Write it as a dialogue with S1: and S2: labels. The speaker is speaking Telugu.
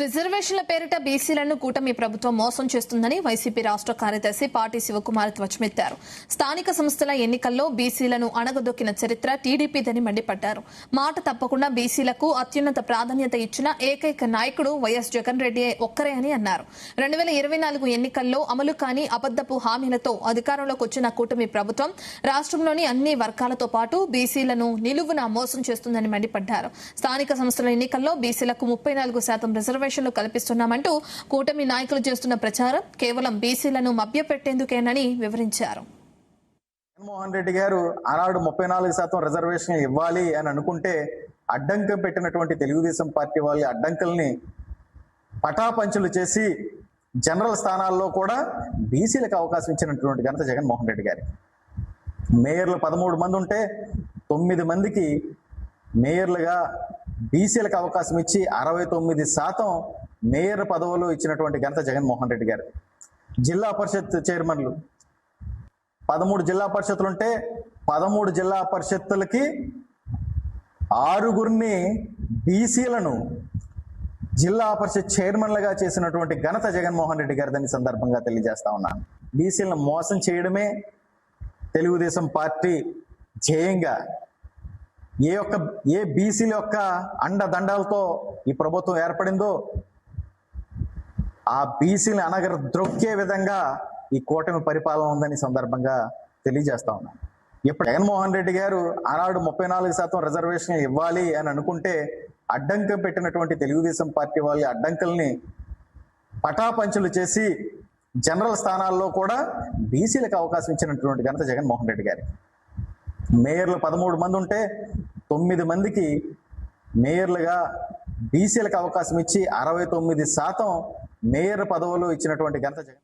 S1: రిజర్వేషన్ల పేరిట బీసీలను కూటమి ప్రభుత్వం మోసం చేస్తుందని వైసీపీ రాష్ట్ర కార్యదర్శి పాటి శివకుమార్ ధ్వజమెత్తారు. స్థానిక సంస్థల ఎన్నికల్లో బీసీలను అణగదొక్కిన చరిత్ర టీడీపీదని మండిపడ్డారు. మాట తప్పకుండా బీసీలకు అత్యున్నత ప్రాధాన్యత ఇచ్చిన ఏకైక నాయకుడు వైఎస్ జగన్ రెడ్డి ఒక్కరే అని అన్నారు. 2024 ఎన్నికల్లో అమలు కాని అబద్దపు హామీలతో అధికారంలోకి వచ్చిన కూటమి ప్రభుత్వం రాష్ట్రంలోని అన్ని వర్గాలతో పాటు బీసీలను నిలువున మోసం చేస్తుందని మండిపడ్డారు. స్థానిక సంస్థల ఎన్నికల్లో బీసీలకు 34% రిజర్వేషన్లు కల్పిస్తున్నామంటూ కూటమి నాయకులు చేస్తున్న ప్రచారం కేవలం బీసీలను మభ్యపెట్టేందుకేనని వివరించారు.
S2: జగన్మోహన్ రెడ్డి గారు ఆనాడు 34% రిజర్వేషన్ ఇవ్వాలి అని అనుకుంటే అడ్డంకం పెట్టినటువంటి తెలుగుదేశం పార్టీ వాళ్ళ అడ్డంకుల్ని పటాపంచులు చేసి జనరల్ స్థానాల్లో కూడా బీసీలకు అవకాశం ఇచ్చినటువంటి ఘనత జగన్మోహన్ రెడ్డి గారి. మేయర్లు 13 మంది ఉంటే 9 మందికి మేయర్లుగా బీసీలకు అవకాశం ఇచ్చి 69% మేయర్ పదవులు ఇచ్చినటువంటి ఘనత జగన్మోహన్ రెడ్డి గారు. జిల్లా పరిషత్ చైర్మన్లు 13 జిల్లా పరిషత్తులుంటే 13 జిల్లా పరిషత్తులకి 6 బీసీలను జిల్లా పరిషత్ చైర్మన్లుగా చేసినటువంటి ఘనత జగన్మోహన్ రెడ్డి గారిదని సందర్భంగా తెలియజేస్తా ఉన్నాను. బీసీలను మోసం చేయడమే తెలుగుదేశం పార్టీ ధ్యేయంగా ఏ బీసీల యొక్క అండదండాలతో ఈ ప్రభుత్వం ఏర్పడిందో ఆ బీసీని అనగద్రొక్కే విధంగా ఈ కూటమి పరిపాలన ఉందని సందర్భంగా తెలియజేస్తా ఉన్నాను. ఇప్పుడు జగన్మోహన్ రెడ్డి గారు ఆనాడు 34% రిజర్వేషన్ ఇవ్వాలి అని అనుకుంటే అడ్డంకం పెట్టినటువంటి తెలుగుదేశం పార్టీ వాళ్ళ అడ్డంకుల్ని పటాపంచులు చేసి జనరల్ స్థానాల్లో కూడా బీసీలకు అవకాశం ఇచ్చినటువంటి ఘనత జగన్మోహన్ రెడ్డి గారి. మేయర్లు 13 మంది ఉంటే 9 మందికి మేయర్లుగా బీసీలకు అవకాశం ఇచ్చి 69% మేయర్ పదవులు ఇచ్చినటువంటి ఘనత జగన్.